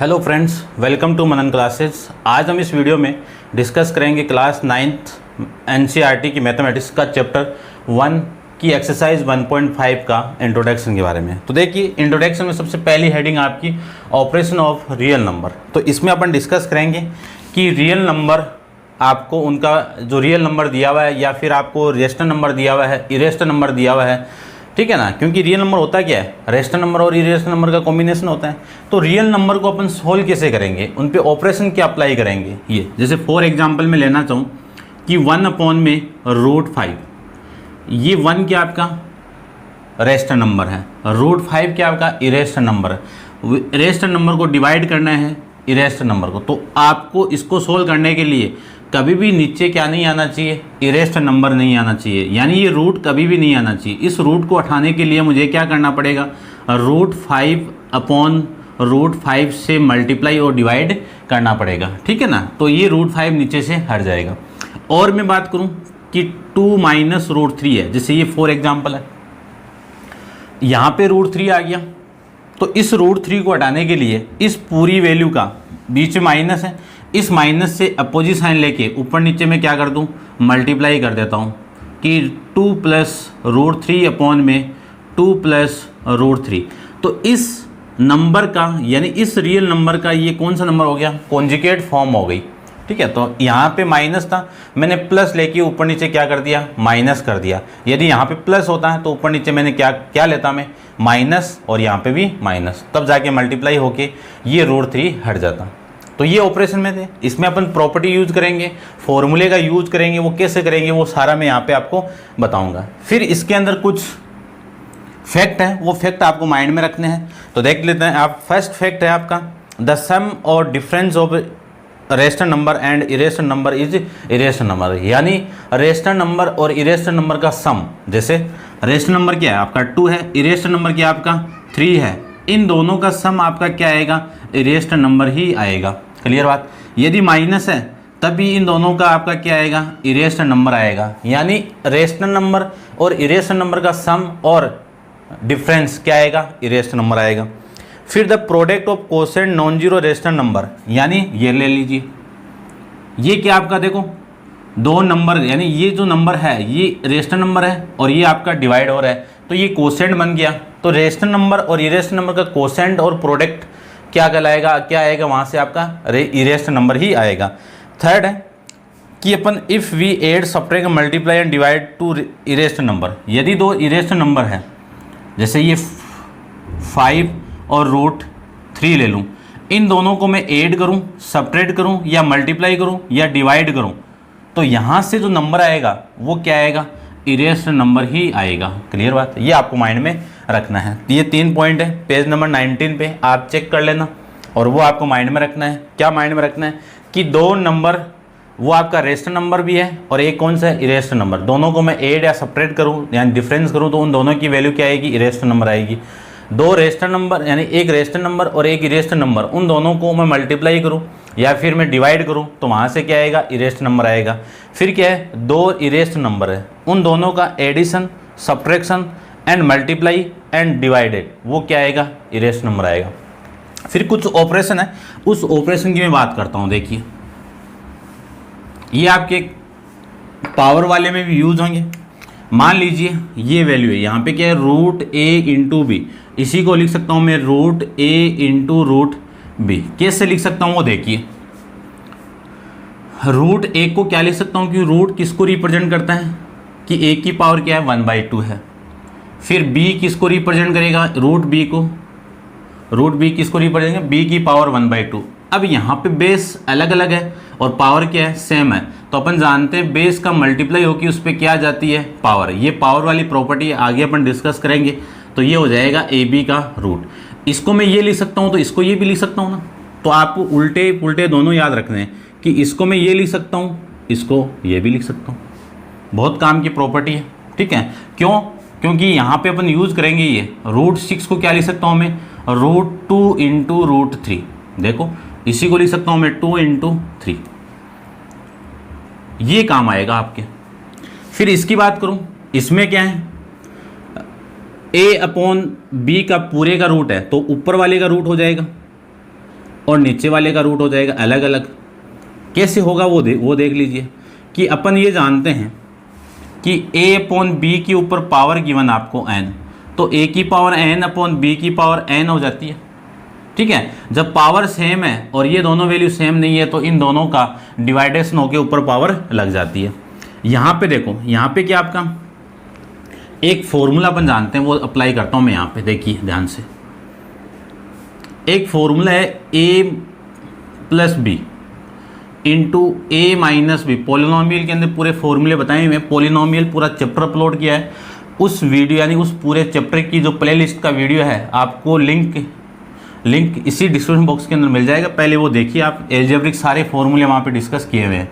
Hello friends, welcome to Manan classes. आज हम इस वीडियो में डिस्कस करेंगे क्लास 9th एनसीईआरटी की मैथमेटिक्स का चैप्टर 1 की एक्सरसाइज 1.5 का इंट्रोडक्शन के बारे में। तो देखिए, इंट्रोडक्शन में सबसे पहली हेडिंग आपकी ऑपरेशन ऑफ रियल नंबर। तो इसमें अपन डिस्कस करेंगे कि रियल नंबर आपको उनका जो रियल नंबर दिया हुआ है या फिर आपको रेशनल नंबर दिया हुआ है, इरेशनल नंबर दिया हुआ है, ठीक है ना। क्योंकि रियल नंबर होता क्या है, रेशनल नंबर और इरेशनल नंबर का कॉम्बिनेशन होता है। तो रियल नंबर को अपन सोल्व कैसे करेंगे, उन पे ऑपरेशन क्या अप्लाई करेंगे। ये जैसे फॉर एग्जांपल में लेना चाहूँ कि 1/√5, ये 1 क्या आपका रेशनल नंबर है, √5 क्या आपका इरेशनल नंबर है। रेशनल नंबर को डिवाइड करना है इरेशनल नंबर को, तो आपको इसको सोल्व करने के लिए कभी भी नीचे क्या नहीं आना चाहिए, इरेशनल नंबर नहीं आना चाहिए, यानी ये रूट कभी भी नहीं आना चाहिए। इस रूट को हटाने के लिए मुझे क्या करना पड़ेगा, √5/√5 से मल्टीप्लाई और डिवाइड करना पड़ेगा, ठीक है ना। तो ये √5 नीचे से हट जाएगा। और मैं बात करूं कि 2 - √3 है, जैसे ये फॉर एग्जाम्पल है, यहाँ पे √3 आ गया, तो इस √3 को हटाने के लिए इस पूरी वैल्यू का बीच में माइनस है, इस माइनस से अपोजिट साइन लेके ऊपर नीचे में क्या कर दूं, मल्टीप्लाई कर देता हूं कि 2 + √3/2 + √3। तो इस नंबर का यानी इस रियल नंबर का ये कौन सा नंबर हो गया, कॉन्जुगेट फॉर्म हो गई, ठीक है। तो यहाँ पे माइनस था, मैंने प्लस लेके ऊपर नीचे क्या कर दिया, माइनस कर दिया। यदि यहाँ पे प्लस होता है तो ऊपर नीचे मैंने क्या लेता मैं, माइनस, और यहाँ पे भी माइनस, तब जाके मल्टीप्लाई होके ये √3 हट जाता। तो ये ऑपरेशन में थे। इसमें अपन प्रॉपर्टी यूज करेंगे, फॉर्मूले का यूज करेंगे, वो कैसे करेंगे वो सारा मैं यहाँ पे आपको बताऊंगा। फिर इसके अंदर कुछ फैक्ट है, वो फैक्ट आपको माइंड में रखने हैं। तो देख लेते हैं आप। फर्स्ट फैक्ट है आपका, द सम और difference of rational number and irrational number is irrational number, यानी रेशनल नंबर और इरेशनल नंबर का सम। जैसे रेशनल नंबर क्या है आपका 2 है, इरेशनल नंबर क्या आपका 3 है, इन दोनों का सम आपका क्या आएगा, इरेशनल नंबर ही आएगा। क्लियर बात। यदि माइनस है तभी इन दोनों का आपका क्या आएगा, इरेशनल नंबर आएगा, यानी रेशनल नंबर और इरेशनल नंबर का सम और डिफरेंस क्या आएगा, इरेशनल नंबर आएगा। फिर the product of quotient non zero rational number, यानी ये ले लीजिए, ये क्या आपका देखो दो नंबर, यानी ये जो नंबर है ये रेशनल नंबर है और ये आपका डिवाइड हो रहा है, तो ये कोसेंट बन गया। तो रेशनल नंबर और इरेशनल नंबर का कोसेंट और प्रोडक्ट क्या कहलाएगा, क्या आएगा, वहाँ से आपका इरेशनल नंबर ही आएगा। थर्ड है कि अपन if we add subtract multiply and divide two irrational number, यदि दो इरेशनल नंबर है, जैसे ये 5 और √3 ले लूँ, इन दोनों को मैं ऐड करूँ, सब्ट्रैक्ट करूँ या मल्टीप्लाई करूँ या डिवाइड करूँ, तो यहाँ से जो नंबर आएगा वो क्या आएगा, इरेशनल नंबर ही आएगा। क्लियर बात। ये आपको माइंड में रखना है। ये 3 पॉइंट है, पेज नंबर 19 पे आप चेक कर लेना, और वो आपको माइंड में रखना है। क्या माइंड में रखना है कि दो नंबर, वो आपका रेशनल नंबर भी है और एक कौन सा है, इरेशनल नंबर, दोनों को मैं ऐड या सब्ट्रैक्ट करूँ यानी डिफरेंस करूँ, तो उन दोनों की वैल्यू क्या आएगी, इरेशनल नंबर आएगी। दो रेशनल नंबर यानी एक रेशनल नंबर और एक इरेशनल नंबर, उन दोनों को मैं मल्टीप्लाई करूँ या फिर मैं डिवाइड करूँ, तो वहाँ से क्या आएगा, इरेशनल नंबर आएगा। फिर क्या है, दो इरेशनल नंबर है, उन दोनों का addition, subtraction and multiply and divided, वो क्या आएगा, इरेशनल नंबर आएगा। फिर कुछ ऑपरेशन है, उस ऑपरेशन की मैं बात करता हूँ। देखिए, ये आपके पावर वाले में भी यूज होंगे। मान लीजिए ये वैल्यू है, यहाँ पे क्या है, √a × b, इसी को लिख सकता हूँ मैं √a × √b। कैसे लिख सकता हूँ वो देखिए, √a को क्या लिख सकता हूँ कि रूट किसको रिप्रेजेंट करता है, कि a की पावर क्या है, 1/2 है। फिर b किसको रिप्रेजेंट करेगा, √b को, √b किसको रिप्रेजेंट करेगा, b की पावर 1/2। अब यहाँ पे बेस अलग अलग है और पावर क्या है, सेम है, तो अपन जानते हैं बेस का मल्टीप्लाई होकर उस पर क्या आ जाती है, पावर। ये पावर वाली प्रॉपर्टी आगे अपन डिस्कस करेंगे। तो ये हो जाएगा ab का रूट। इसको मैं ये लिख सकता हूँ तो इसको ये भी लिख सकता हूँ ना, तो आपको उल्टे पुल्टे दोनों याद रखने हैं कि इसको मैं ये लिख सकता हूँ, इसको ये भी लिख सकता हूँ। बहुत काम की प्रॉपर्टी है, ठीक है। क्यों, क्योंकि यहाँ पे अपन यूज़ करेंगे ये √6 को क्या लिख सकता हूँ मैं, √2 × √3। देखो, इसी को लिख सकता हूँ मैं 2 × 3, ये काम आएगा आपके। फिर इसकी बात करूँ, इसमें क्या है, a/b का पूरे का रूट है, तो ऊपर वाले का रूट हो जाएगा, और नीचे वाले का रूट हो जाएगा अलग अलग। कैसे होगा वो देख लीजिए कि अपन ये जानते हैं कि a अपॉन बी के ऊपर पावर गिवन आपको n, तो a की पावर n अपॉन b की पावर n हो जाती है। ठीक है, जब पावर सेम है और ये दोनों वैल्यू सेम नहीं है तो इन दोनों का डिवाइडेशन होकर ऊपर पावर लग जाती है। यहाँ पे देखो, यहाँ पे क्या आपका एक फॉर्मूला अपन जानते हैं, वो अप्लाई करता हूँ मैं यहाँ पे, देखिए ध्यान से। एक फॉर्मूला है a plus B into A minus B. Polynomial के अंदर पूरे फॉर्मूले बताए हुए, पॉलिनोमियल पूरा चैप्टर अपलोड किया है। उस वीडियो यानी उस पूरे चैप्टर की जो प्लेलिस्ट का वीडियो है, आपको लिंक इसी डिस्क्रिप्शन बॉक्स के अंदर मिल जाएगा। पहले वो देखिए आप, एल्जेब्रिक सारे फॉर्मूले वहाँ पे डिस्कस किए हुए हैं।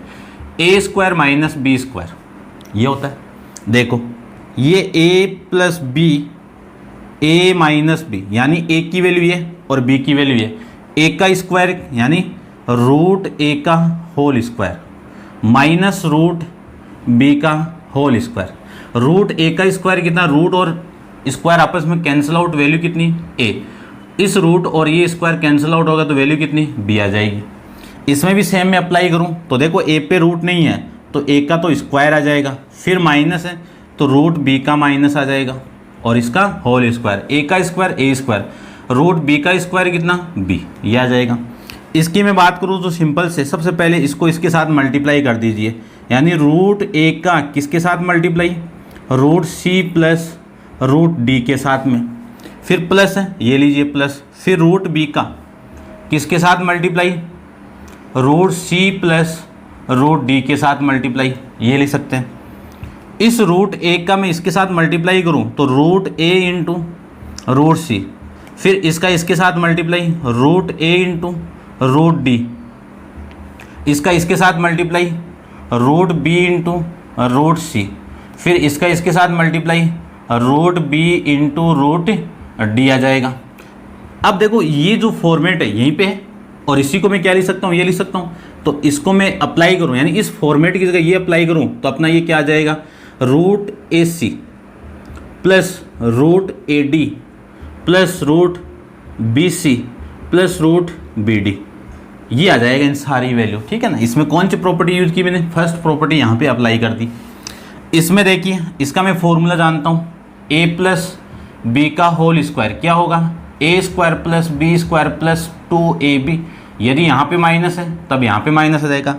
A square minus B square ये होता है। देखो ये a plus B, A minus B यानी a की वैल्यू ये और b की वैल्यू ये, a का स्क्वायर यानी रूट a का whole square minus root b का होल स्क्वायर। रूट a का स्क्वायर कितना, रूट और स्क्वायर आपस में कैंसिल आउट, वैल्यू कितनी a। इस रूट और ये स्क्वायर कैंसिल आउट होगा तो वैल्यू कितनी b आ जाएगी। इसमें भी सेम में अप्लाई करूं तो देखो a पे रूट नहीं है तो a का तो स्क्वायर आ जाएगा, फिर माइनस है तो रूट b का माइनस आ जाएगा और इसका होल स्क्वायर, a का square a square, root b का स्क्वायर कितना b, ये आ जाएगा। इसकी मैं बात करूँ तो सिंपल से, सबसे पहले इसको इसके साथ मल्टीप्लाई कर दीजिए, यानी रूट a का किसके साथ multiply, root c plus root d के साथ में, फिर प्लस है ये लीजिए प्लस, फिर रूट b का किसके साथ multiply, root c plus root d के साथ मल्टीप्लाई, ये लिख सकते हैं। इस रूट a का मैं इसके साथ मल्टीप्लाई करूं तो root a into root C, फिर इसका इसके साथ multiply root a into root d, इसका इसके साथ multiply root b into root C, फिर इसका इसके साथ multiply root b into root d आ जाएगा। अब देखो ये जो फॉर्मेट है यहीं पे है और इसी को मैं क्या लिख सकता हूँ, ये लिख सकता हूँ। तो इसको मैं अप्लाई करूँ यानी इस फॉर्मेट की जगह ये अप्लाई करूँ तो अपना ये क्या आ जाएगा, root A C plus root A D plus root B C plus root B D, ये आ जाएगा इन सारी वैल्यू। ठीक है ना, इसमें कौन सी प्रॉपर्टी यूज की मैंने, फर्स्ट प्रॉपर्टी यहाँ पे अप्लाई कर दी। इसमें देखिए इसका मैं फॉर्मूला जानता हूँ, ए प्लस बी का होल स्क्वायर क्या होगा, A square plus B square plus 2ab। यदि यहाँ पे माइनस है तब यहाँ पे माइनस आ जाएगा,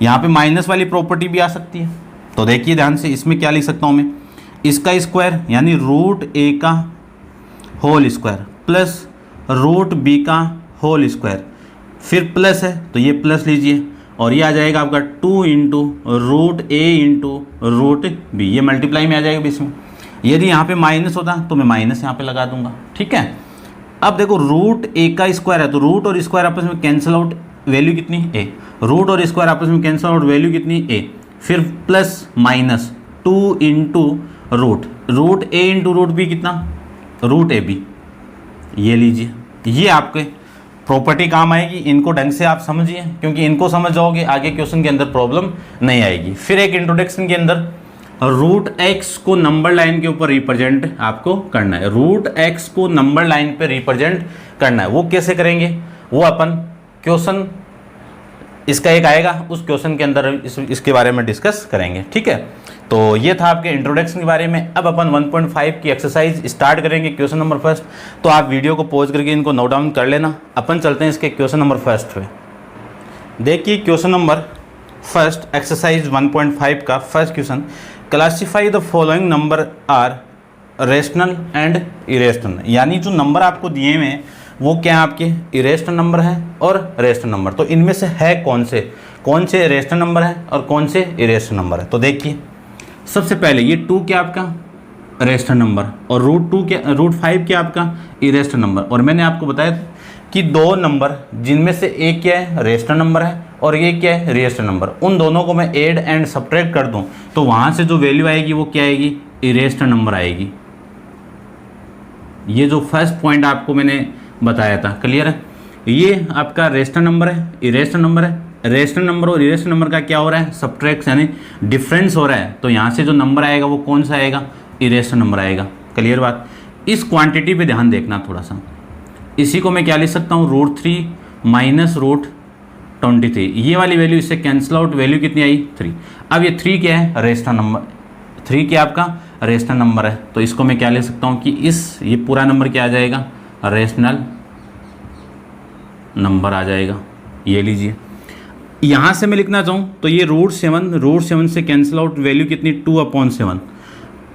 यहाँ पे माइनस वाली प्रॉपर्टी भी आ सकती है। तो देखिए ध्यान से, इसमें क्या लिख सकता हूँ मैं, इसका स्क्वायर यानी रूट ए का whole square plus root B का होल स्क्वायर, फिर प्लस है तो ये प्लस लीजिए और ये आ जाएगा आपका 2 इंटू रूट ए इंटू रूट बी, ये मल्टीप्लाई में आ जाएगा बीच में। यदि यहाँ पे माइनस होता तो मैं माइनस यहाँ पे लगा दूंगा। ठीक है, अब देखो रूट ए का स्क्वायर है तो रूट और स्क्वायर आपस में कैंसिल आउट, वैल्यू कितनी a, रूट और स्क्वायर आपस में कैंसिल आउट, वैल्यू कितनी a, फिर plus minus 2 into root a into root B कितना, रूट ए बी, ये लीजिए। ये आपके प्रॉपर्टी काम आएगी, इनको ढंग से आप समझिए क्योंकि इनको समझ जाओगे आगे क्वेश्चन के अंदर प्रॉब्लम नहीं आएगी। फिर एक इंट्रोडक्शन के अंदर रूट एक्स को नंबर लाइन के ऊपर रिप्रेजेंट आपको करना है, रूट एक्स को नंबर लाइन पे रिप्रेजेंट करना है। वो कैसे करेंगे वो अपन क्वेश्चन इसका एक आएगा, उस क्वेश्चन के अंदर इसके बारे में डिस्कस करेंगे। ठीक है, तो ये था आपके इंट्रोडक्शन के बारे में। अब अपन 1.5 की एक्सरसाइज स्टार्ट करेंगे, क्वेश्चन नंबर फर्स्ट। तो आप वीडियो को पॉज करके इनको नोट डाउन कर लेना। अपन चलते हैं इसके क्वेश्चन नंबर फर्स्ट पे। देखिए क्वेश्चन नंबर फर्स्ट, एक्सरसाइज 1.5 का first question, classify the following number are rational and irrational. यानी जो नंबर आपको दिए हुए हैं वो क्या है, आपके इरेशनल नंबर है और रेशनल नंबर। तो इनमें से है कौन से रेशनल नंबर है और कौन से इरेशनल नंबर है। तो देखिए सबसे पहले ये 2 क्या आपका रेशनल नंबर और रूट 5 क्या आपका इरेशनल नंबर। और मैंने आपको बताया कि 2 नंबर जिनमें से एक क्या है रेशनल नंबर है और ये क्या है रिएशनल नंबर, उन दोनों को मैं ऐड एंड सब्ट्रैक्ट कर दूं तो वहां से जो वैल्यू आएगी वो क्या आएगी, इरेशनल नंबर आएगी। ये जो फर्स्ट पॉइंट आपको मैंने बताया था, क्लियर है। ये आपका रेशनल नंबर है, इरेशनल नंबर है। रेशनल नंबर और इरेशनल नंबर का क्या हो रहा है, सब्ट्रैक्ट यानी डिफरेंस हो रहा है। तो यहाँ से जो नंबर आएगा वो कौन सा आएगा, इरेशनल नंबर आएगा। क्लियर बात। इस क्वांटिटी पे ध्यान देखना थोड़ा सा। इसी को मैं क्या लिख सकता हूँ, रूट 3 माइनस रूट 23, ये वाली वैल्यू इससे कैंसिल आउट, वैल्यू कितनी आई 3। अब ये 3 क्या है, रेशनल नंबर, 3 क्या आपका रेशनल नंबर है, तो इसको मैं क्या ले सकता हूँ कि ये पूरा नंबर क्या आ जाएगा, रेशनल नंबर आ जाएगा। ये लीजिए, यहाँ से मैं लिखना चाहूँ तो ये रूट 7 से कैंसिल आउट, वैल्यू कितनी 2/7,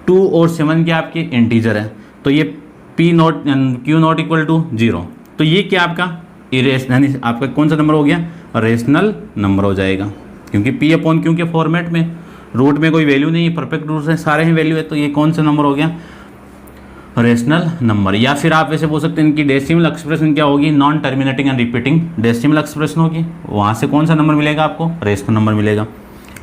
2 और 7 क्या आपके इंटीजर है, तो ये Q नॉट इक्वल टू 0, तो ये क्या आपका यानी आपका कौन सा नंबर हो गया, रेशनल नंबर हो जाएगा, क्योंकि P/Q के फॉर्मेट में रूट में कोई वैल्यू नहीं है, परफेक्ट रूट से सारे ही वैल्यू है, तो ये कौन सा नंबर हो गया, रेशनल नंबर। या फिर आप वैसे बोल सकते हैं इनकी डेसिमल एक्सप्रेशन क्या होगी, non terminating and repeating decimal expression होगी, वहाँ से कौन सा नंबर मिलेगा आपको, रेशनल नंबर मिलेगा।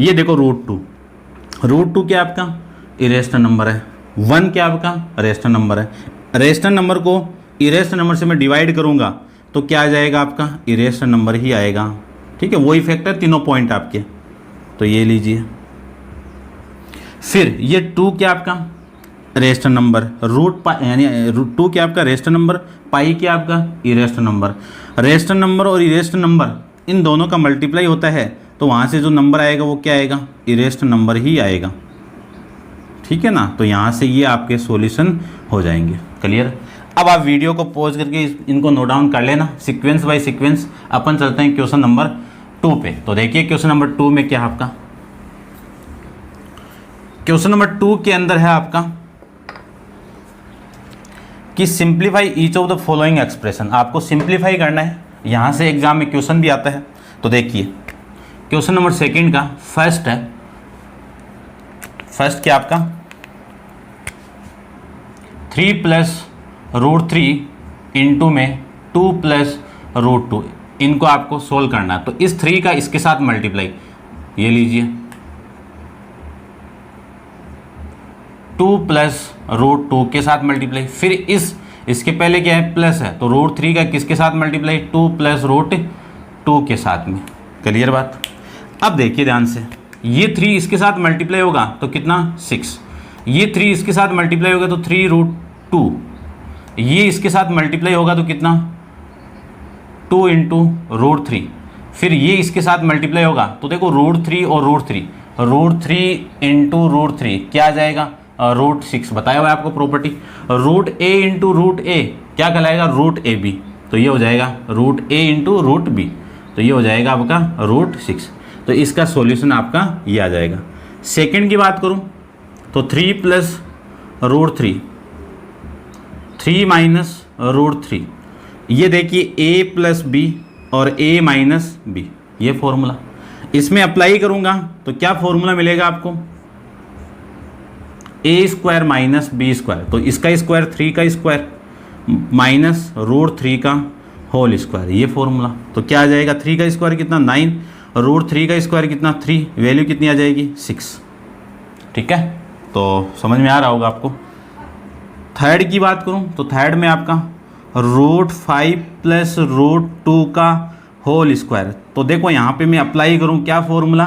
ये देखो रूट टू क्या आपका इरेशनल नंबर है, 1 क्या आपका रेशनल नंबर है, रेशनल नंबर को इरेशनल नंबर से मैं डिवाइड करूँगा तो क्या आ जाएगा आपका, इरेशनल नंबर ही आएगा। ठीक है, वही फैक्टर तीनों पॉइंट आपके, तो ये लीजिए। फिर ये 2 क्या आपका रेशनल नंबर, यानी 2 क्या आपका रेशनल नंबर, पाई क्या आपका इरेशनल नंबर। रेशनल नंबर और इरेशनल नंबर इन दोनों का मल्टीप्लाई होता है, तो वहाँ से जो नंबर आएगा वो क्या आएगा, इरेशनल नंबर ही आएगा। ठीक है ना, तो यहाँ से ये आपके सॉल्यूशन हो जाएंगे। क्लियर। अब आप वीडियो को पॉज करके इनको नोट डाउन कर लेना, सीक्वेंस बाय सीक्वेंस अपन चलते हैं क्वेश्चन नंबर 2 पे। तो देखिए क्वेश्चन नंबर 2 में क्या आपका, क्वेश्चन नंबर 2 के अंदर है आपका कि simplify each of the following expression, आपको सिंप्लीफाई करना है। यहाँ से एग्जाम में क्वेश्चन भी आता है, तो देखिए क्वेश्चन नंबर 2 का फर्स्ट है, फर्स्ट क्या आपका 3 + √3 इंटू में 2 + √2, इनको आपको सोल्व करना है। तो इस 3 का इसके साथ मल्टीप्लाई, ये लीजिए 2 + √2 के साथ मल्टीप्लाई, फिर इसके पहले क्या है प्लस है, तो √3 का किसके साथ मल्टीप्लाई, 2 + √2 के साथ में। क्लियर बात। अब देखिए ध्यान से, ये 3 इसके साथ मल्टीप्लाई होगा तो कितना 6, ये 3 इसके साथ मल्टीप्लाई होगा तो 3√2, ये इसके साथ मल्टीप्लाई होगा तो कितना 2 × √3, फिर ये इसके साथ मल्टीप्लाई होगा तो देखो √3 और √3 × √3 क्या आ जाएगा, √6 बताया हुआ है आपको प्रॉपर्टी। √a × √a क्या कहलाएगा, √ab, तो ये हो जाएगा √a × √b, तो ये हो जाएगा आपका √6। तो इसका सॉल्यूशन आपका ये आ जाएगा। सेकंड की बात करूं तो 3 + √3, 3 - √3, ये देखिए a + b और a - b, ये फॉर्मूला इसमें अप्लाई करूंगा तो क्या फॉर्मूला मिलेगा आपको, a² - b², तो इसका स्क्वायर 3 का स्क्वायर माइनस √3 का होल स्क्वायर, ये फॉर्मूला। तो क्या आ जाएगा, 3 का स्क्वायर कितना 9, √3 का स्क्वायर कितना 3, वैल्यू कितनी आ जाएगी 6। ठीक है, तो समझ में आ रहा होगा आपको। थर्ड की बात करूं तो थर्ड में आपका √5 + √2 का होल स्क्वायर, तो देखो यहाँ पे मैं अप्लाई करूं क्या फॉर्मूला,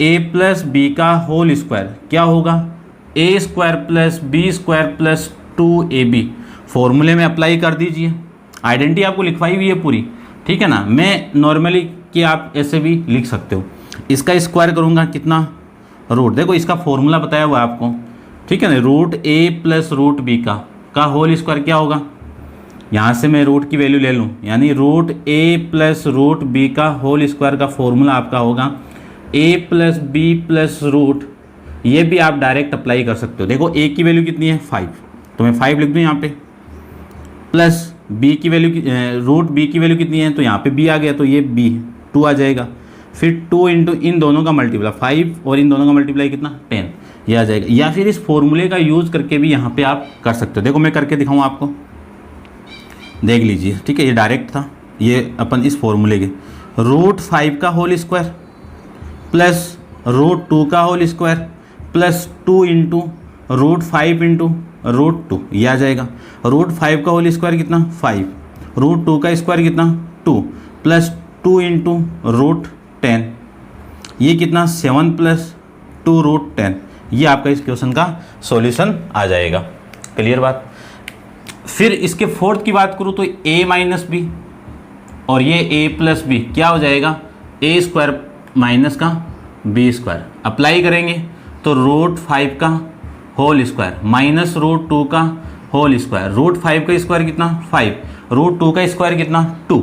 a + b का होल स्क्वायर क्या होगा, a² + b² + 2ab, फॉर्मूले में अप्लाई कर दीजिए। आइडेंटिटी आपको लिखवाई हुई है पूरी, ठीक है ना, मैं नॉर्मली कि आप ऐसे भी लिख सकते हो। इसका स्क्वायर करूँगा कितना रूट, देखो इसका फॉर्मूला बताया हुआ है आपको, ठीक है ना, √a + √b का होल स्क्वायर क्या होगा, यहाँ से मैं रूट की वैल्यू ले लूँ, यानी √a + √b का होल स्क्वायर का फॉर्मूला आपका होगा a + b + रूट, ये भी आप डायरेक्ट अप्लाई कर सकते हो। देखो a की वैल्यू कितनी है 5, तो मैं 5 लिख दूँ यहाँ पे, प्लस b की वैल्यू √b की वैल्यू कितनी है, तो यहाँ पे b आ गया, तो ये b 2 आ जाएगा, फिर 2 × इन दोनों का मल्टीप्लाई 5 और इन दोनों का मल्टीप्लाई कितना 10, ये आ जाएगा। या फिर इस फॉर्मूले का यूज़ करके भी यहाँ पे आप कर सकते हो। देखो मैं करके दिखाऊँ आपको, देख लीजिए, ठीक है, ये डायरेक्ट था, ये अपन इस फॉर्मूले के √5 का होल स्क्वायर प्लस √2 का होल स्क्वायर प्लस 2 × √5 × √2, ये आ जाएगा। √5 का होल स्क्वायर कितना 5, √2 का स्क्वायर कितना 2 प्लस 2 × √10, ये कितना 7 + 2 √10, ये आपका इस क्वेश्चन का सॉल्यूशन आ जाएगा। क्लियर बात। फिर इसके फोर्थ की बात करूँ तो a - b, और ये ए प्लस बी क्या हो जाएगा, ए स्क्वायर माइनस का बी स्क्वायर। अप्लाई करेंगे तो √5 का होल स्क्वायर माइनस √2 का होल स्क्वायर। √5 का स्क्वायर कितना 5, √2 का स्क्वायर कितना 2,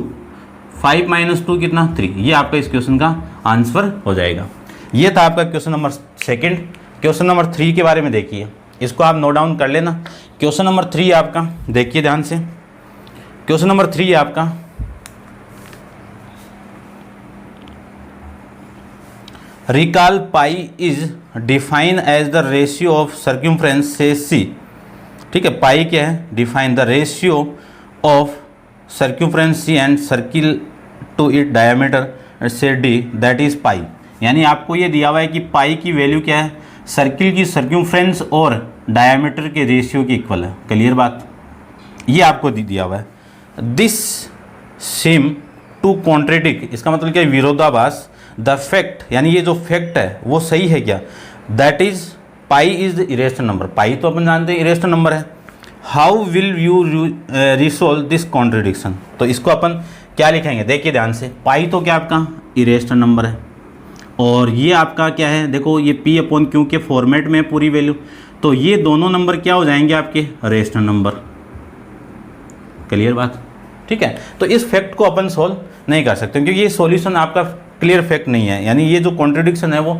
5 - 2 कितना 3। ये आपका इस क्वेश्चन का आंसर हो जाएगा। ये था आपका क्वेश्चन नंबर 2। क्वेश्चन नंबर 3 के बारे में देखिए, इसको आप नोट डाउन कर लेना। क्वेश्चन नंबर 3 आपका देखिए ध्यान से। क्वेश्चन नंबर 3 आपका recall pi is define as the ratio of circumference से सी। ठीक है, पाई क्या है, define the ratio of circumference C and circle to it diameter से डी, दैट इज पाई। यानी आपको ये दिया हुआ है कि पाई की वैल्यू क्या है, सर्किल की सर्क्यूमफ्रेंस और डायमीटर के रेशियो की इक्वल है। क्लियर बात, ये आपको दिया हुआ है। दिस सेम टू कॉन्ट्रेडिक्ट, इसका मतलब क्या है, विरोधाभास। द फैक्ट, यानी ये जो फैक्ट है वो सही है क्या, that is pi is the irrational number. Pi तो अपन जानते हैं इरेशनल नंबर है। How will you resolve this contradiction, तो इसको अपन क्या लिखेंगे, देखिए ध्यान से। पाई तो क्या आपका इरेशनल नंबर है और ये आपका क्या है, देखो ये P/Q के फॉर्मेट में पूरी वैल्यू, तो ये दोनों नंबर क्या हो जाएंगे आपके रेशनल नंबर। क्लियर बात, ठीक है। तो इस फैक्ट को अपन सोल्व नहीं कर सकते क्योंकि ये सॉल्यूशन आपका क्लियर फैक्ट नहीं है, यानी ये जो कॉन्ट्रडिक्शन है वो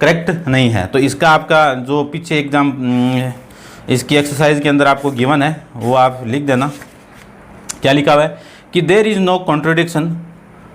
करेक्ट नहीं है। तो इसका आपका जो पीछे एग्जाम इसकी एक्सरसाइज के अंदर आपको गिवन है वो आप लिख देना। क्या लिखा हुआ है कि there is no contradiction,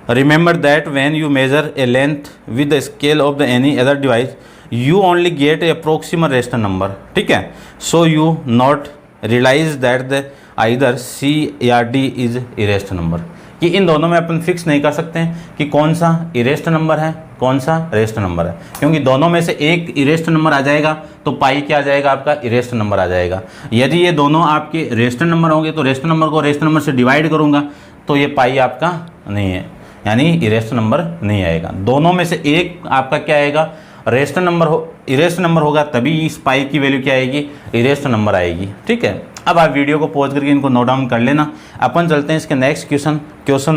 remember that when you measure a length with the scale of the any other device you only get a approximate rational number. ठीक है, so you not realise that the either C या D is irrational number, कि इन दोनों में अपन fix नहीं कर सकते हैं कि कौन सा इरेशनल नंबर है कौन सा रेशनल नंबर है, क्योंकि दोनों में से एक इरेशनल नंबर आ जाएगा तो पाई क्या आ जाएगा, आपका इरेशनल नंबर आ जाएगा। यदि ये दोनों आपके रेशनल नंबर होंगे तो रेशनल नंबर को रेशनल नंबर से डिवाइड करूंगा तो ये पाई आपका नहीं है, यानी इरेशनल नंबर नहीं आएगा। दोनों में से एक आपका क्या आएगा, रेशनल नंबर हो, इरेशनल नंबर होगा तभी इस पाई की वैल्यू क्या आएगी, इरेशनल नंबर आएगी। ठीक है, अब आप वीडियो को पॉज करके इनको नोट डाउन कर लेना। अपन चलते हैं इसके next question, question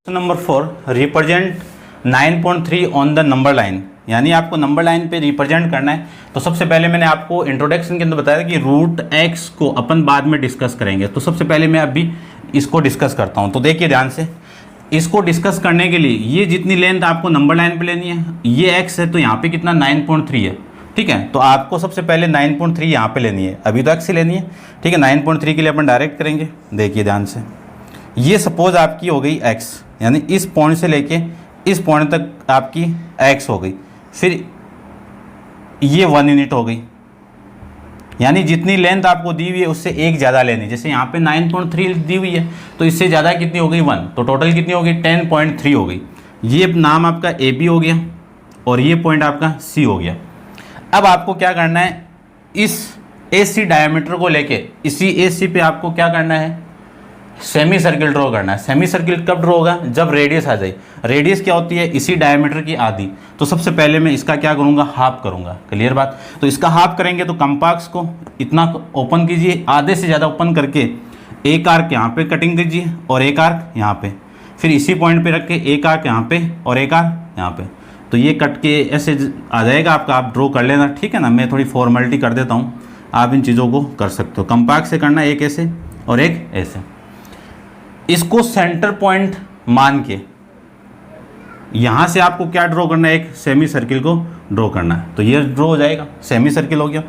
number 4। Represent 9.3 on the number line, यानी आपको नंबर लाइन पे रिप्रेजेंट करना है। तो सबसे पहले मैंने आपको इंट्रोडक्शन के अंदर बताया कि √x को अपन बाद में डिस्कस करेंगे, तो सबसे पहले मैं अभी इसको डिस्कस करता हूँ। तो देखिए ध्यान से, इसको डिस्कस करने के लिए ये जितनी लेंथ आपको नंबर लाइन पे लेनी है, ये x है तो यहाँ पे कितना 9.3 है। ठीक है, तो आपको सबसे पहले 9.3 यहाँ पे लेनी है, अभी तो x से लेनी है। ठीक है, 9.3 के लिए अपन डायरेक्ट करेंगे। देखिए ध्यान से, ये सपोज आपकी हो गई x, यानी इस पॉइंट से लेके इस पॉइंट तक आपकी x हो गई, फिर ये 1 यूनिट हो गई, यानी जितनी लेंथ आपको दी हुई है उससे एक ज़्यादा लेनी। जैसे यहाँ पे 9.3 दी हुई है तो इससे ज़्यादा कितनी हो गई 1, तो टोटल कितनी हो गई 10.3 हो गई। ये नाम आपका ए बी हो गया और ये पॉइंट आपका सी हो गया। अब आपको क्या करना है, इस ए सी डायमीटर को लेके इसी ए सी पे आपको क्या करना है, सेमी सर्किल ड्रॉ करना है। सेमी सर्किल कब ड्रॉ होगा, जब रेडियस आ जाए। रेडियस क्या होती है, इसी डायमीटर की आधी। तो सबसे पहले मैं इसका क्या करूंगा, हाफ करूंगा। क्लियर बात, तो इसका हाफ करेंगे तो कंपास को इतना ओपन कीजिए, आधे से ज़्यादा ओपन करके एक आर्क यहाँ पे कटिंग कीजिए और एक आर्क यहाँ पे, फिर इसी पॉइंट पे रख के एक आर्क यहाँ पे और एक आर्क यहाँ पे। तो ये कट के ऐसे आ जाएगा आपका, आप ड्रॉ कर लेना। ठीक है ना, मैं थोड़ी फॉर्मेलिटी कर देता हूँ, आप इन चीज़ों को कर सकते हो। कंपास से करना एक ऐसे और एक ऐसे। इसको सेंटर पॉइंट मान के यहाँ से आपको क्या ड्रॉ करना है, एक सेमी सर्किल को ड्रॉ करना है। तो ये ड्रॉ हो जाएगा, सेमी सर्किल हो गया।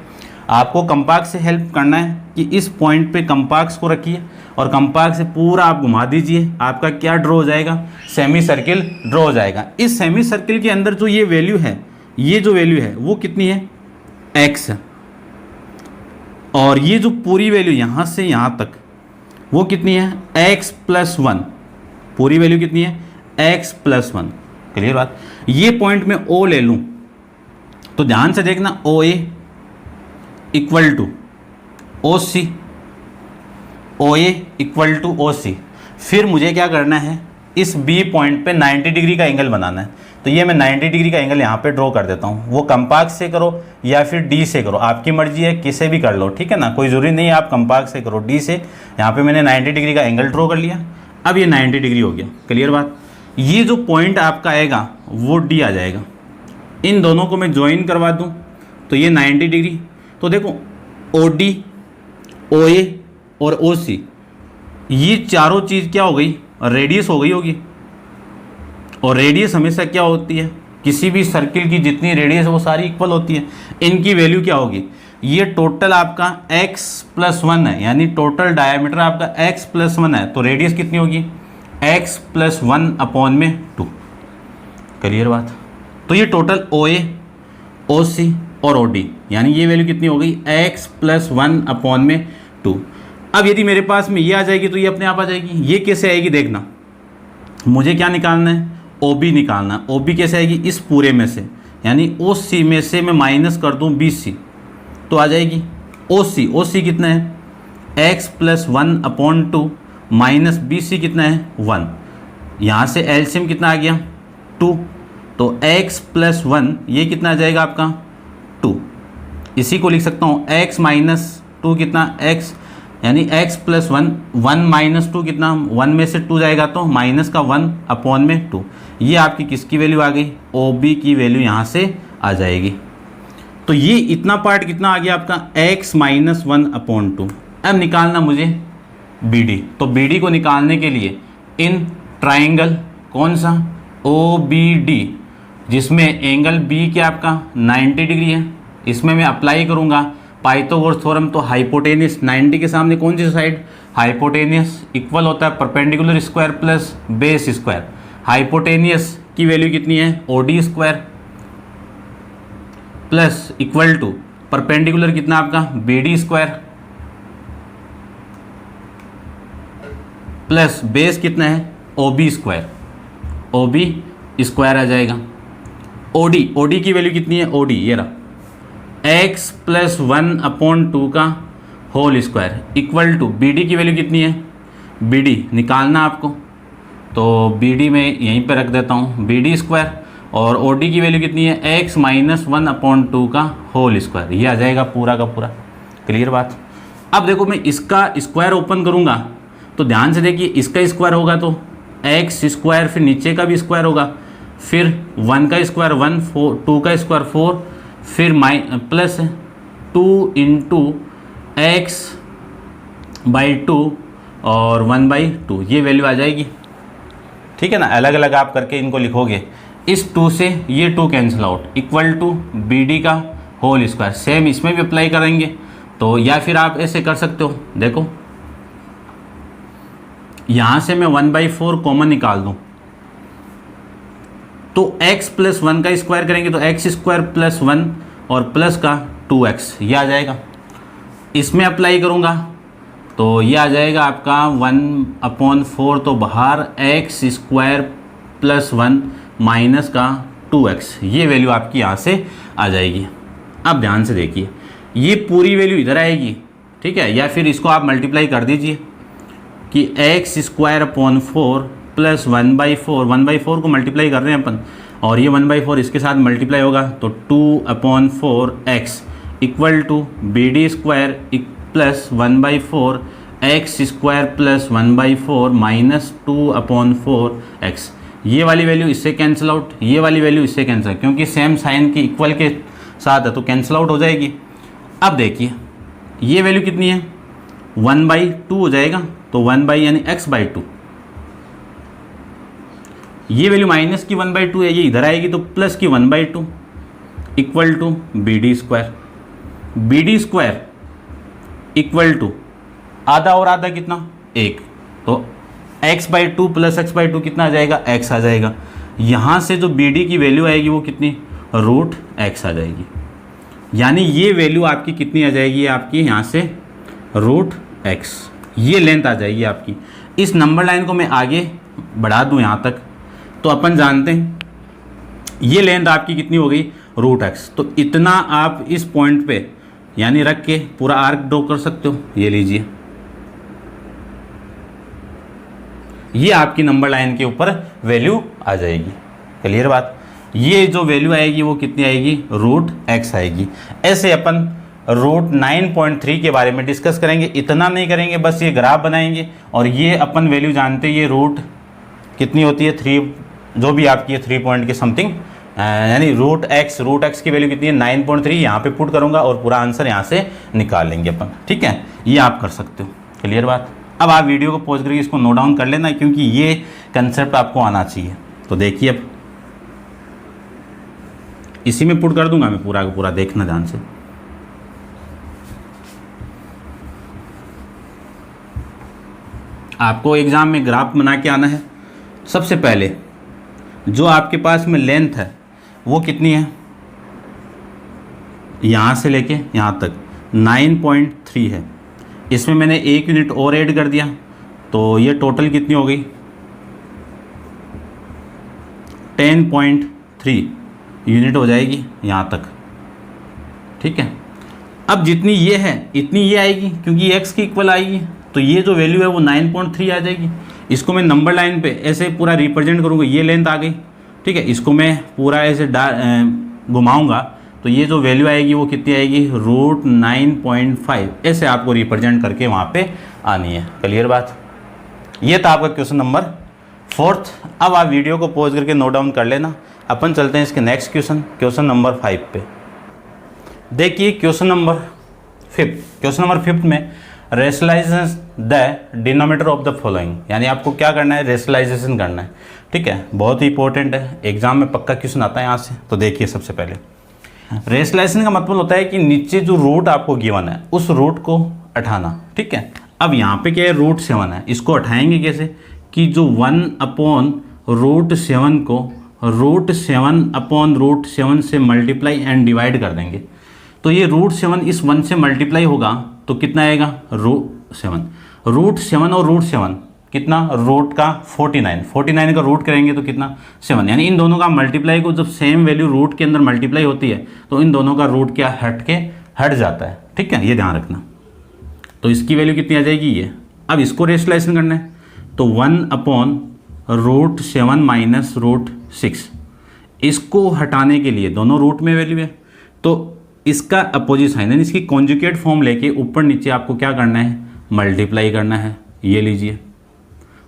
आपको कंपास से हेल्प करना है कि इस पॉइंट पे कंपास को रखिए और कंपास से पूरा आप घुमा दीजिए, आपका क्या ड्रॉ हो जाएगा, सेमी सर्किल ड्रॉ हो जाएगा। इस सेमी सर्किल के अंदर जो ये वैल्यू है, ये जो वैल्यू है वो कितनी है, x है, और ये जो पूरी वैल्यू यहाँ से यहाँ तक वो कितनी है, x+1। पूरी वैल्यू कितनी है, x+1। क्लियर बात। ये पॉइंट में O ले लूँ तो ध्यान से देखना, OA equal to OC, OA equal to OC। फिर मुझे क्या करना है, इस B पॉइंट पे 90 डिग्री का एंगल बनाना है। तो ये मैं 90 डिग्री का एंगल यहाँ पे ड्रॉ कर देता हूँ। वो कंपास से करो या फिर D से करो, आपकी मर्जी है, किसे भी कर लो। ठीक है ना, कोई ज़रूरी नहीं है आप कंपास से करो, D से। यहाँ पे मैंने 90 डिग्री का एंगल ड्रॉ कर लिया। अब ये 90 डिग्री हो गया, क्लियर बात। ये जो पॉइंट आपका आएगा वो डी आ जाएगा। इन दोनों को मैं ज्वाइन करवा दूं तो ये 90 डिग्री। तो देखो ओ डी, ओ ए और ओ सी, ये चारों चीज़ क्या हो गई, रेडियस हो गई होगी। और रेडियस हमेशा क्या होती है, किसी भी सर्किल की जितनी रेडियस है वो सारी इक्वल होती है। इनकी वैल्यू क्या होगी, ये टोटल आपका x+1 है, यानी टोटल डायमीटर आपका x+1 है, तो रेडियस कितनी होगी x+1/2। क्लियर बात। तो ये टोटल OA, OC और OD, यानी ये वैल्यू कितनी हो गई x+1/2। अब यदि मेरे पास में ये आ जाएगी तो ये अपने आप आ जाएगी। ये कैसे आएगी देखना, मुझे क्या निकालना है, OB निकालना है। OB कैसे आएगी, इस पूरे में से, यानी OC में से मैं माइनस कर दूं BC तो आ जाएगी OC। OC कितना है x+1/2 माइनस BC कितना है 1। यहाँ से एलसीएम कितना आ गया 2, तो x+1 ये कितना आ जाएगा आपका 2। इसी को लिख सकता हूँ x-2 कितना x, यानी x+1, 1 - 2 कितना, 1 में से 2 जाएगा तो माइनस का 1/2। ये आपकी किसकी वैल्यू आ गई, OB की वैल्यू यहाँ से आ जाएगी। तो ये इतना पार्ट कितना आ गया आपका x-1/2। अब निकालना मुझे BD। तो BD को निकालने के लिए इन ट्राइंगल कौन सा OBD, जिसमें एंगल B क्या आपका 90 डिग्री है, इसमें मैं अप्लाई करूँगा पाइथागोरस थ्योरम। तो हाइपोटेनियस 90 के सामने कौन सी साइड, हाइपोटेनियस इक्वल होता है perpendicular square plus base square. Hypotenuse की वैल्यू कितनी है OD square plus equal to perpendicular कितना आपका BD स्क्वायर प्लस बेस कितना है OB स्क्वायर, OB स्क्वायर आ जाएगा। OD की वैल्यू कितनी है, OD ये रहा x+1/2 का whole square equal to BD की वैल्यू कितनी है, BD निकालना आपको, तो BD में यहीं पे रख देता हूँ BD स्क्वायर, और OD की वैल्यू कितनी है x-1/2 का होल स्क्वायर, ये आ जाएगा पूरा का पूरा। क्लियर बात। अब देखो मैं इसका स्क्वायर ओपन करूँगा तो ध्यान से देखिए, इसका स्क्वायर होगा तो x स्क्वायर, फिर नीचे का भी स्क्वायर होगा, फिर 1 का स्क्वायर 1, 2 का स्क्वायर 4, फिर प्लस 2 × x/2 और 1/2, ये वैल्यू आ जाएगी। ठीक है ना, अलग अलग आप करके इनको लिखोगे। इस 2 से ये 2 cancel out equal to BD का होल स्क्वायर। सेम इसमें भी अप्लाई करेंगे तो, या फिर आप ऐसे कर सकते हो, देखो यहाँ से मैं 1/4 कॉमन निकाल दूँ तो x+1 का स्क्वायर करेंगे तो x² + 1 और प्लस का 2x, ये आ जाएगा। इसमें अप्लाई करूँगा तो ये आ जाएगा आपका 1/4, तो बाहर x² + 1 माइनस का 2x, ये वैल्यू आपकी यहाँ से आ जाएगी। अब ध्यान से देखिए, ये पूरी वैल्यू इधर आएगी, ठीक है, या फिर इसको आप मल्टीप्लाई कर दीजिए कि x² / 4 प्लस 1/4 को मल्टीप्लाई कर रहे हैं अपन, और ये 1/4 इसके साथ मल्टीप्लाई होगा तो 2/4x equal to BD square plus 1/4 x² + 1/4 minus 2/4x। ये वाली वैल्यू इससे कैंसिल आउट, ये वाली वैल्यू इससे कैंसिल, क्योंकि सेम साइन की इक्वल के साथ है तो कैंसिल आउट हो जाएगी। अब देखिए ये वैल्यू कितनी है 1/2 हो जाएगा, तो 1 यानी x/2, ये वैल्यू माइनस की 1/2 है, ये इधर आएगी तो प्लस की 1/2 equal to BD square. BD square equal to आधा और आधा कितना 1, तो x/2 प्लस x/2 कितना आ जाएगा x आ जाएगा। यहाँ से जो BD की वैल्यू आएगी वो कितनी √x आ जाएगी, यानी ये वैल्यू आपकी कितनी आ जाएगी, आपकी यहाँ से √x, ये लेंथ आ जाएगी आपकी। इस नंबर लाइन को मैं आगे बढ़ा दूँ यहाँ तक, तो अपन जानते हैं ये लेंथ आपकी कितनी हो गई √x, तो इतना आप इस पॉइंट पे यानी रख के पूरा आर्क ड्रॉ कर सकते हो। ये लीजिए, ये आपकी नंबर लाइन के ऊपर वैल्यू आ जाएगी। क्लियर बात। ये जो वैल्यू आएगी वो कितनी आएगी √x आएगी। ऐसे अपन √9.3 के बारे में डिस्कस करेंगे। इतना नहीं करेंगे, बस ये ग्राफ बनाएंगे और ये अपन वैल्यू जानते हैं, ये रूट कितनी होती है 3, जो भी आपकी है 3 पॉइंट के समथिंग, यानी रूट एक्स की वैल्यू कितनी है 9.3, यहाँ पे पुट करूँगा और पूरा आंसर यहाँ से निकाल लेंगे अपन। ठीक है, ये आप कर सकते हो। क्लियर बात। अब आप वीडियो को पॉज करके इसको नोट डाउन कर लेना, क्योंकि ये कंसेप्ट आपको आना चाहिए। तो देखिए, अब इसी में पुट कर दूंगा मैं पूरा का पूरा, देखना ध्यान से। आपको एग्जाम में ग्राफ बना के आना है। सबसे पहले जो आपके पास में लेंथ है वो कितनी है, यहाँ से लेके यहाँ तक 9.3 है। इसमें मैंने 1 यूनिट और ऐड कर दिया, तो ये टोटल कितनी हो गई 10.3 यूनिट हो जाएगी यहाँ तक। ठीक है, अब जितनी ये है इतनी ये आएगी, क्योंकि x की इक्वल आएगी, तो ये जो वैल्यू है वो 9.3 आ जाएगी। इसको मैं नंबर लाइन पे ऐसे पूरा रिप्रेजेंट करूँगा, ये लेंथ आ गई। ठीक है, इसको मैं पूरा ऐसे घुमाऊँगा तो ये जो वैल्यू आएगी वो कितनी आएगी √9.5, ऐसे आपको रिप्रेजेंट करके वहाँ पे आनी है। क्लियर बात। ये था आपका क्वेश्चन नंबर 4। अब आप वीडियो को पॉज करके नोट डाउन कर लेना। अपन चलते हैं इसके नेक्स्ट क्वेश्चन नंबर 5 पे। देखिए क्वेश्चन नंबर 5 में rationalisation the denominator of the following, यानी आपको क्या करना है, रेशनलाइजेशन करना है। ठीक है, बहुत ही इंपॉर्टेंट है, एग्जाम में पक्का क्वेश्चन आता है यहाँ से। तो देखिए, सबसे पहले रेशनलाइजेशन का मतलब होता है कि नीचे जो रूट आपको गिवन है उस रूट को उठाना। ठीक है, अब यहाँ पे क्या है √7 है, इसको उठाएंगे कैसे कि जो 1/√7 को √7/√7 से मल्टीप्लाई एंड डिवाइड कर देंगे। तो ये √7 इस 1 से मल्टीप्लाई होगा तो कितना आएगा √7 और √7 कितना, रूट का 49 का रूट करेंगे तो कितना 7, यानी इन दोनों का मल्टीप्लाई को जब सेम वैल्यू रूट के अंदर मल्टीप्लाई होती है तो इन दोनों का रूट क्या हट जाता है। ठीक है, ये ध्यान रखना। तो इसकी वैल्यू कितनी आ जाएगी ये। अब इसको रेशनलाइजेशन करना है, तो 1/√7 - √6, इसको हटाने के लिए दोनों रूट में वैल्यू है तो इसका अपोजिट साइन, यानी इसकी कॉन्जुगेट फॉर्म लेके ऊपर नीचे आपको क्या करना है, मल्टीप्लाई करना है। ये लीजिए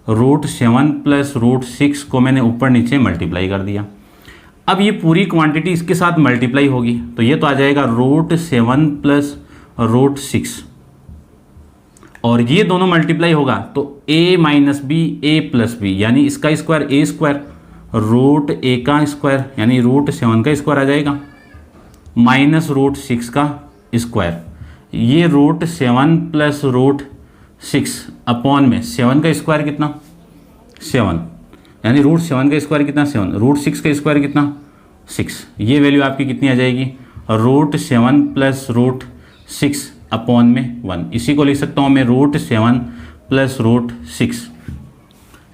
√7 + √6 को मैंने ऊपर नीचे मल्टीप्लाई कर दिया। अब ये पूरी क्वांटिटी इसके साथ मल्टीप्लाई होगी तो ये तो आ जाएगा √7 + √6, और ये दोनों मल्टीप्लाई होगा तो a - b a + b, यानी इसका स्क्वायर a स्क्वायर √a का स्क्वायर, यानी √7 का स्क्वायर आ जाएगा माइनस √6 का स्क्वायर। ये √7 + √6 अपॉन में 7 का स्क्वायर कितना 7, यानी √7 का स्क्वायर कितना 7, √6 का स्क्वायर कितना 6। ये वैल्यू आपकी कितनी आ जाएगी √7 + √6 अपॉन में 1। इसी को लिख सकता हूँ मैं √7 + √6।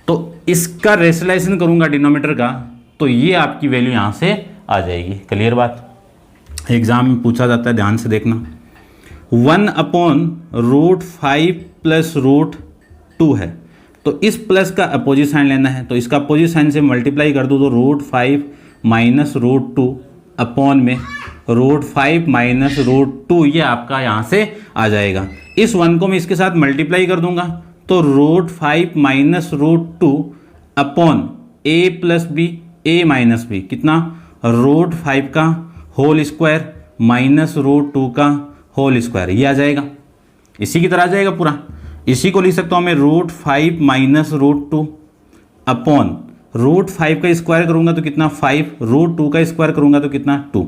तो इसका रेशनलाइजेशन करूँगा डिनोमिनेटर का, तो ये आपकी वैल्यू यहाँ से आ जाएगी। क्लियर बात। एग्जाम में पूछा जाता है, ध्यान से देखना। 1/√5 + √2 है, तो इस प्लस का अपोजिट साइन लेना है, तो इसका अपोजिट साइन से मल्टीप्लाई कर दो तो √5 - √2 अपॉन में √5 - √2, ये आपका यहाँ से आ जाएगा। इस 1 को मैं इसके साथ मल्टीप्लाई कर दूंगा तो √5 - √2 upon a + b a - b कितना √5 का होल स्क्वायर माइनस √2 का होल स्क्वायर, ये आ जाएगा। इसी की तरह आ जाएगा पूरा। इसी को लिख सकता हूँ मैं √5 - √2 अपॉन √5 का स्क्वायर करूँगा तो कितना 5, √2 का स्क्वायर करूँगा तो कितना 2।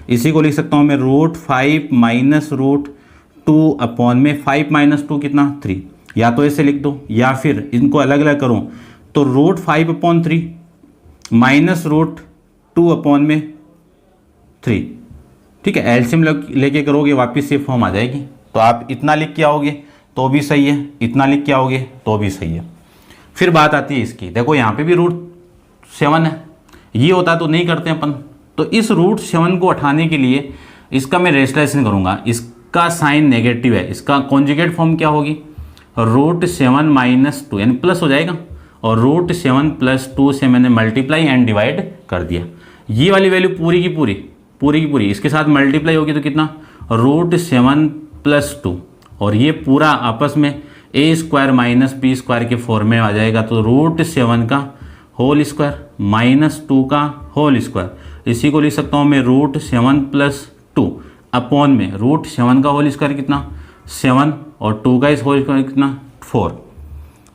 इसी को लिख सकता हूँ मैं √5 - √2 अपॉन में 5 - 2 कितना 3। या तो ऐसे लिख दो या फिर इनको अलग अलग करूँ तो √5/3 माइनस √2 अपॉन में 3। ठीक है, एलसीएम लेके करोगे वापस ये फॉर्म आ जाएगी। तो आप इतना लिख के आओगे तो भी सही है, इतना लिख के आओगे तो भी सही है। फिर बात आती है इसकी, देखो यहाँ पे भी √7 है, ये होता तो नहीं करते अपन। तो इस √7 को उठाने के लिए इसका मैं रेशनलाइजेशन करूँगा। इसका साइन नेगेटिव है, इसका कॉन्जुगेट फॉर्म क्या होगी √7 - 2, यानी प्लस हो जाएगा, और √7 + 2 से मैंने मल्टीप्लाई एंड डिवाइड कर दिया। ये वाली वैल्यू पूरी की पूरी इसके साथ मल्टीप्लाई होगी तो कितना रूट 7 प्लस 2 और ये पूरा आपस में ए स्क्वायर माइनस बी स्क्वायर के फॉर्म में आ जाएगा। तो रूट 7 का होल स्क्वायर माइनस 2 का होल स्क्वायर, इसी को लिख सकता हूँ मैं रूट 7 प्लस 2 अपॉन में रूट 7 का होल स्क्वायर कितना 7 और 2 का इस होल स्क्वायर कितना 4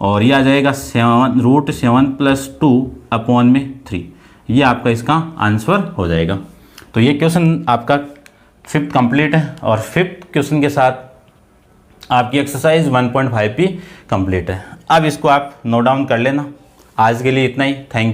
और ये आ जाएगा 7 रूट 7 प्लस 2 अपॉन में 3। ये आपका इसका आंसर हो जाएगा। तो ये क्वेश्चन आपका 5th कंप्लीट है और 5th क्वेश्चन के साथ आपकी एक्सरसाइज 1.5 भी कंप्लीट है। अब इसको आप नोट डाउन कर लेना। आज के लिए इतना ही। Thank you.